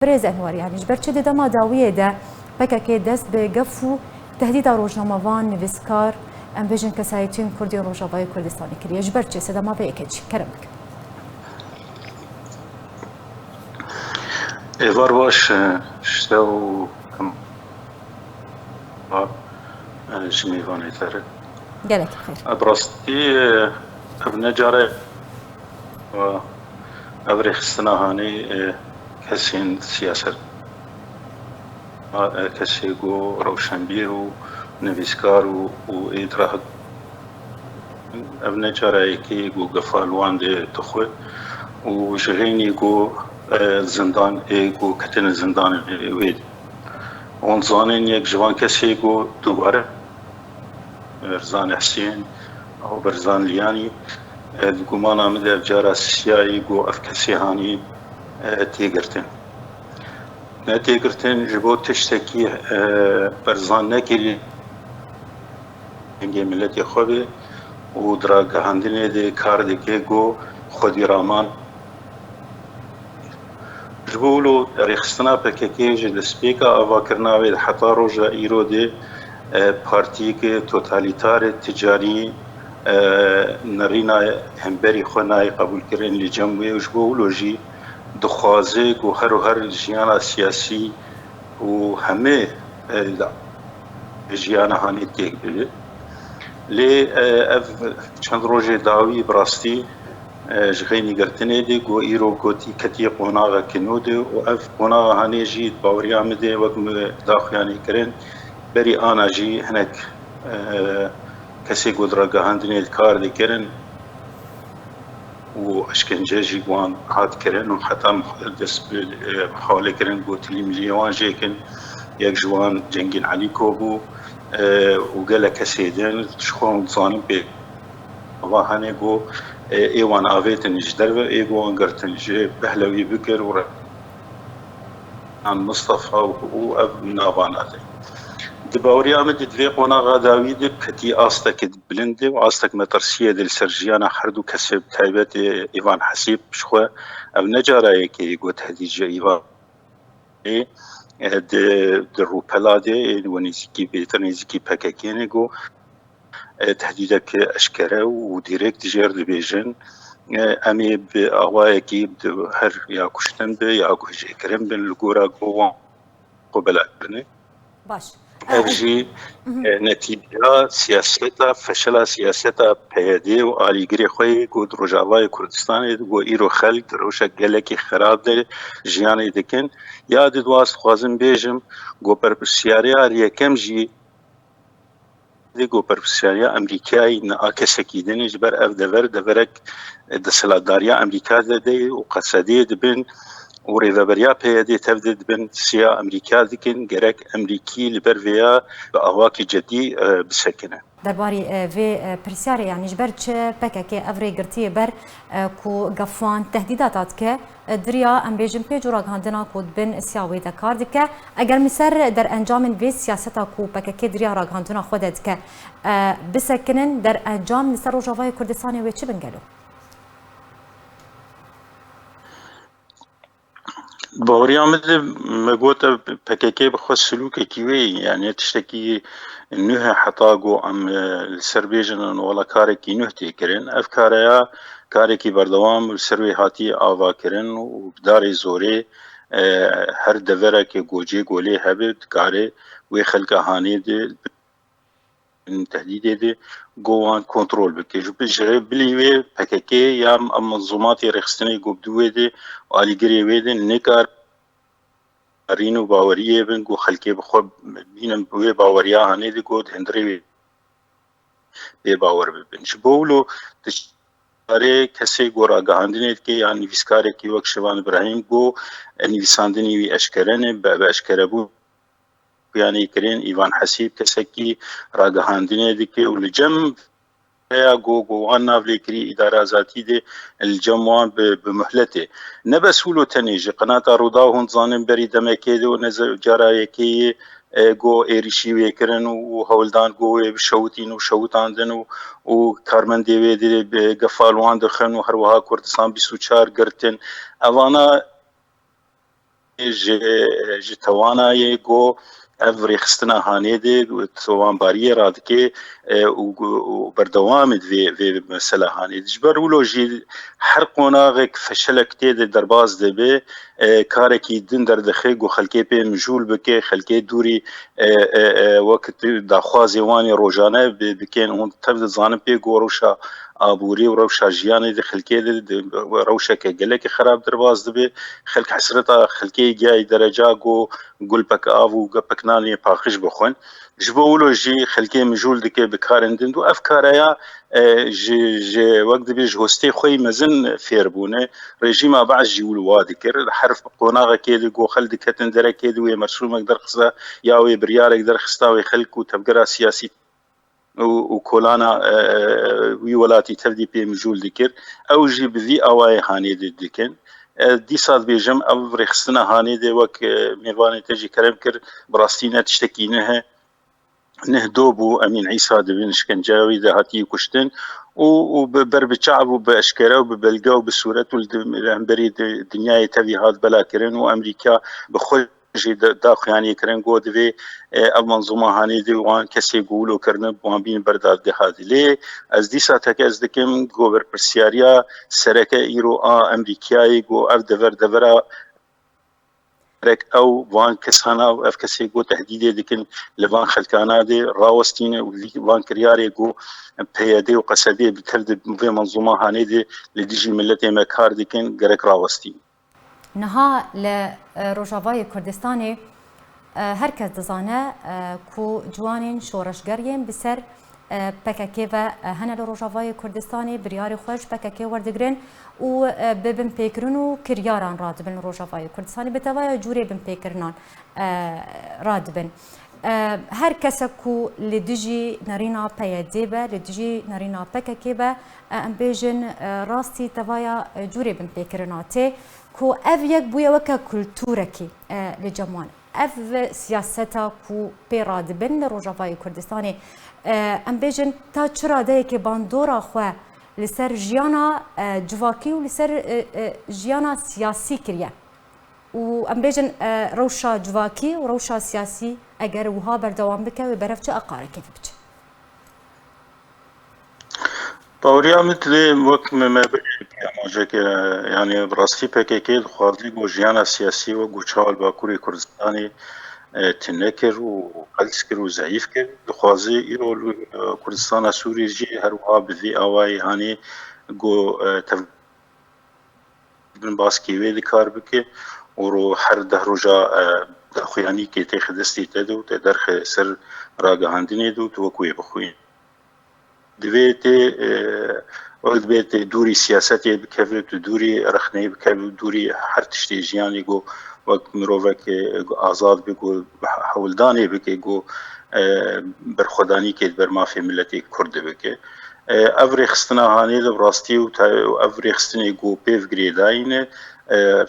برێز ئەنوەریانیش بەرچێ دەما داویێدا پەکەکێ دەست بە گەف و تهدیدا ڕۆژنامەوان نویسکار ئەم بێژن کەسایەتیین کوردی ڕۆژاوای کوردستانی کردیەش بەرچێ سەدەما بەیەکێکی کەرم بکە ئێوار باش شتە و ژمیوانەی تەرە گەلێکی بخێر بڕاستی ئەو نەجارە ئەو ڕێخستنە هانەی کەسین سیاسەت کەسێک و ڕەوشەنبیر و نویسکار و ئیدرا ئەو نەجارایەکی و گەفالوان دێ تخوێ و ژغێنی گۆ زندان ئێگ و کەتنە زندان وێ ئۆن زانین یەک جوان کەسێک و دووبارە برزان حسین ئەو برزان لیانی گومانە مدە جارە سیایی گۆ ئەف کەسی هانی تێگرتن نەتێگرتن ji بۆ tiştekî berzan nekirî hingê milletê xwe bê û diragihandinê de kar dike got xwedîraman ji bo wilo rêxistina PKK ji destpêka avakirina wê heta roja îro de partiyekê totalîtar ticarî nirîna hemberî xwe nayê qebûlkirin li cem wê ji bo wilo jî dixwaze ku her û her jiyana siyasî û hemê jiyana hanê têk bibê lê ev çend rojê dawî bi rastî ji xênî girtinê de got îro gotî ketiye qonaxekî nû de û ev qonaxa hanê jî baweriya min de wek me daxuyanî kirin berî ana jî hinek kesê got ragihandinê kar dikirin û eşkence jî wan hat kirin û heta dest bi hawlê kirin got tilîmîziya wan jê kin yek ji wan Cengîn Elîko bû û gelek kesê din ji xwe hûn dizanin pê ava henê got ê wan avêtin ji derve ê got wan girtin ji Behlewî Bikir û Mustafa û ev navana de di baweriya min de divê qonaxa dawî de ketî astekê bilind de û astek metirsiyê de li ser jiyana her du kesê bi taybetê Îvan Hesîb ji xwe ev ne carayekê got tehdîtja Îvan di rûpela de we nêzîkî bêtir nêzîkî PKK-nê got tehdîdeke eşkere û dîrêk dijêr dibêjin em ê bi awayekî her ya kuştin be ya guhjêkirin bin li gora got wan xwe beladkirinê baş ev jî netîca siyaseta feşela siyaseta PYD û alîgirê xwe got Rojavayê Kurdistanê got îro xelk rewşek gelekî xerab de jiyanê dikin ya di dwast dixwazim bêjim got berpirsyariya yekem jî got berpirsyariya Emerîkayê a kesekî din ji ber ev deverek desthilatdariya Emerîka de û qesedê dibin û rêveberiya PYD tev de dibin siya Emerîka dikin gerek Emerîkî li ber vê ya bi awakî ceddî bisekine derbarî vê pirsyarê yanî ji ber çi PKK ev rêgirtiyê ber ku gefan tehdîdata dike diriya em bêjin pêc û ragihandina ku dibin siya wê de kar dike eger min ser derencamên vê siyaseta ku PKK diriya ragihandina xwe de dike bisekinin derencam li ser Rojavayê Kurdistanê wê çi bin gelo baweriya min de me got PKK bi xwe silûkekî wê yani tiştekî nû he heta got em li ser bêjin wala karekî nû tê kirin ev kareya karekî berdewam li ser wê hatiye avakirin û bi darê zorê her deverekê gocê golê hebe dikare wê xelka hanê de tehdîdê de got wan kontrol bike ji bilî wê PKK ya menzumatê rêxistinê got bi wê de alîgirê wê de nikar rîn û baweriyê bin got xelkê bi xwe bînin wê baweriya hanê de got hindirê wê bê bawer bibin ji bo wilo arê kesê got ragihandinê dike ya nivîskarekî wek Şevan İbrahîm got nivîsandinî wî eşkere ne bi eşkerebû yanî kirin Îvan Hesîb kesekî ragihandinê dike û li cem ya got wan navlêkirî îdara azatî de li cem wan bi muhletê ne bes wilo tenê ji qenata Rûda hûn dizanin berî demekê de û ne carayekê got êrişî wê kirin û hewldan got wê bişewitîn û şewitandin û karmendê wê de gefal wan dixin û her wiha Kurdistan 24 girtin evana ji توانایê got ev rêxistina hanê de towanbariyê radike û berdewamê vê mesela hanê ji ber wilo jî her qonaqek feşelek tê de derbas dibe karekî din derdixe got xelkê pê mijûl bike xelkê dûrî wekî daxwazê wanê rojane bikin hûn tev dizanin pê got rewşa abûrî û rewşa jiyanê de xelkê de rewşeke gelekî xerab derbas dibe xelk hesreta xelkê gihayê dereca got gulpek av û gepek nanê paqij bixwin ji bo wilo jî xelkê mijûl dike bi karên din û ev kareya ji wek dibe ji hostê xwe mezin fêrbûne rejîma Baş jî wil wa dikir her qonaqekê de got xel diketin derekê de wê mersûmek derxiste ya wê biryarek derxista wê xelk û tevgera siyasî û kolana wî welatî tevdî pê mijûl dikir ew jî bi vî awayê hanê de dikin dîsa dibêjim ev rêxistina hanê de wek mêvanê te jî kerem kir bi rastî ne tiştekî nihe nehdo bû Emîn Îsa dibin işkenceyê de hatiye kuştin û ber bi çav û bi eşkere û bi belge û bi sûret û li hemberî dinyayê tevî hat belakirin û Emerîka bi xwe jî daxuyanî kirin got divê ev manzûma hanê de wan kesê got wilo wan bînin ber dadgeha lê ez dîsa teke ez dikim got berpirsyariya sereke îro a Emerîkayê got ev devera ew van kesana û ev kesê got tehdîdê dikin li van xelkana de rawestîne û van kiryarê got PYD û qesedê bi tev di vê manzûma hanê de li dijî milletê me kar dikin gerek rawestîn. Niha li Rojavayê Kurdistanê her kes dizane ku ciwanên şoreşgeriyên bi ser PKK ve hene li Rojavayê Kurdistanê biryarê xwe ji PKK werdigirin û bi binpêkirin û kiryaran radibin li Rojavayê Kurdistanê bi tevaya curê binpêkirinan radibin. Her kesek ku li dijî nerîna PYD be li dijî nerîna PKK be em bêjin rastî tevaya curê binpêkirina tê ku ev yek bûye weke kultûrekî li cem ev siyaseta ku pê radibin li Rojavayê Kurdistanê em bêjin ta çira deyekê bandora xwe li ser jiyana civakî û li ser jiyana siyasî kiriye û em bêjin rewşa civakî û rewşa siyasî eger wiha berdewam bike wê berev çi aqarekê biçe. Bawerîya min dilê wek me amajeke yani rastî PKK dixwazî got jiyana siyasî ve got çawa li Bakurê Kurdistanê tune kir û qels kir û zeyîf kir dixwazî îro Kurdistana Sûrî jî her wiha bi vê awayê hanê got tevbin baskê wê dikar bike û her deh roja daxuyanîkê tê xidistî te de û te derxe ser ragihandinê de û tu wek wê bixwîn divê tê divê tê dûrî siyasetê bikeve tu dûrî rexneyê bikeve dûrî her tiştê jiyanê got wek mirovekê azad be got hewildanê bike got berxwedanîkê ber mafê milletê Kurd bike ev rêxistina hanê de bi rastî û ev rêxistinê got pêv girêdayîne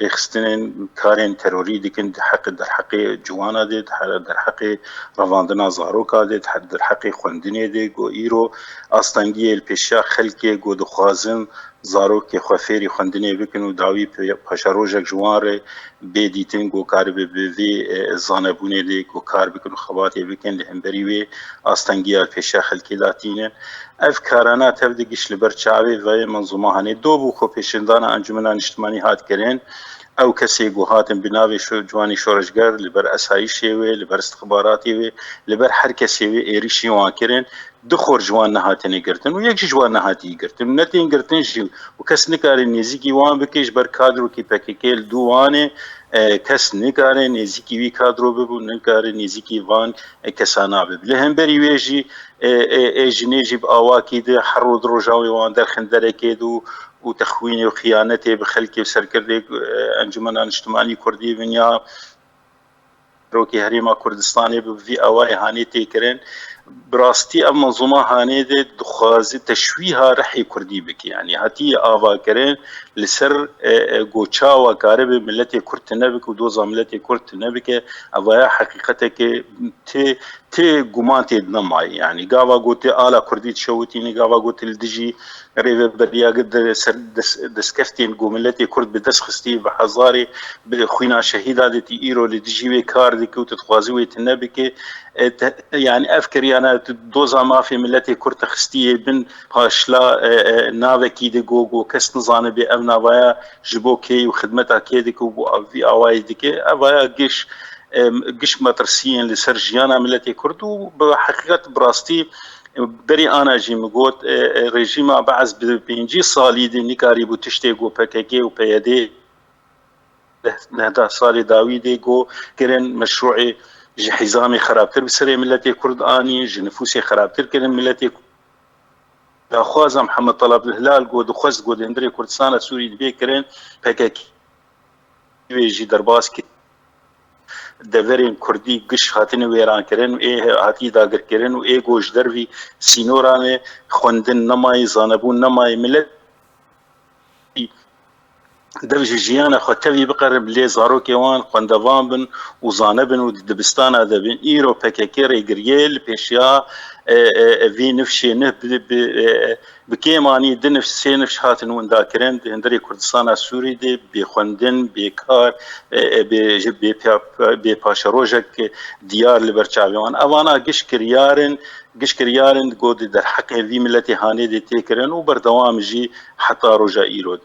rêxistinên karên terorî dikin derheqê ciwana de derheqê revandina zaroka de derheqê xwendinê de got îro astengiyê li pêşiya xelkê got dixwazin zarokê xwe fêrî xwendinê bikin û dawî paşerojek ji wan re bêdîtin got karibe bi vê zanebûnê de got kar bikin û xebatê bikin li hemberî wê astengiya li pêşiya xelkê datîne ev karana tev digiş li ber çavê ve manzûma hanê do bû xwe pêşindana encûmena niştimanî hat kirin ew kesê got hatin bi navê ciwanî şoreşger li ber esayîşê wê li ber istixbaratê wê li ber her kesê wê êrişî wan kirin dixor ji wan nehatine girtin û yek jî ji wan nehatî girtin û netên girtin jî û kes nikare nêzîkî wan bike ji ber kadrokî PKK li dû wanê kes nikare nêzîkî wî kadro bibû nikare nêzîkî van kesan nabe li hemberî wê jî jinê jî bi awakî de her roj roja wê wan derxin derekê de û texwînê û xiyanetê bi xelkê serkirdê encûmena niştimanî Kurdî vinya rokê herêma Kurdistanê bi vî awayê hanê tê kirin براستي ام منظومه هاني دي دخوازي تشويها رحي كردي بك يعني هاتي آوا كرين لسر قوچا وكارب ملتي كرت نبك ودوزا ملتي كرت نبك أوايا حقيقتك تي قمانتي دنماي يعني قاوا قوتي آلا كردي تشوتيني قاوا قوتي الدجي ريفي بريا قد دسكفتين قو ملتي كرد بدس خستي بحزاري بخوينا شهيدة دي إيرو لدجي وكار دي كوت تخوازي ويتنبك يعني أفكر أنا دوزا ما في ملتي كرت خستي بن هاشلا نافكي دي جو كس نظاني بأبنا بايا جبوكي وخدمتها كيدك وبو في أواي ديكي أوايا قش مترسيين لسرجيانا ملتي كرد وبحقيقة براستي بري انا جي مقوت ريجيما بعز بينجي صالي دي نكاري بو تشتيقو بكاكي وبيدي نهدا صالي داوي دي جو كرن مشروعي جي حزامي خرابتر بسري ملتي كرد اني جي نفوسي خرابتر كرن ملتي خوازا محمد طلب الهلال جو دخوز جو دندري كردستان سوري دبي كرن بكاكي جي درباس كي دورین کردی گش هاتین ویران کردن و هاتی داگر کردن و گوش دروی سینوران خوندن نمای زانبون نمای ملت درج جیان خطوی بقرب لی زارو کیوان خوندوان بن و زانبن و دبستان دبن ایرو پککری گریل پیشیا وی نفشی نه بکیمانی دنف سی نفش هاتن وندا کرند هندری کردستان سوری دی بخوندن بیکار بی پاشروجک دیار لبرچاویان اوانا گش کریارن گود در حق وی ملت هانی دی تکرن و بردوام جی حتی روجا ایرو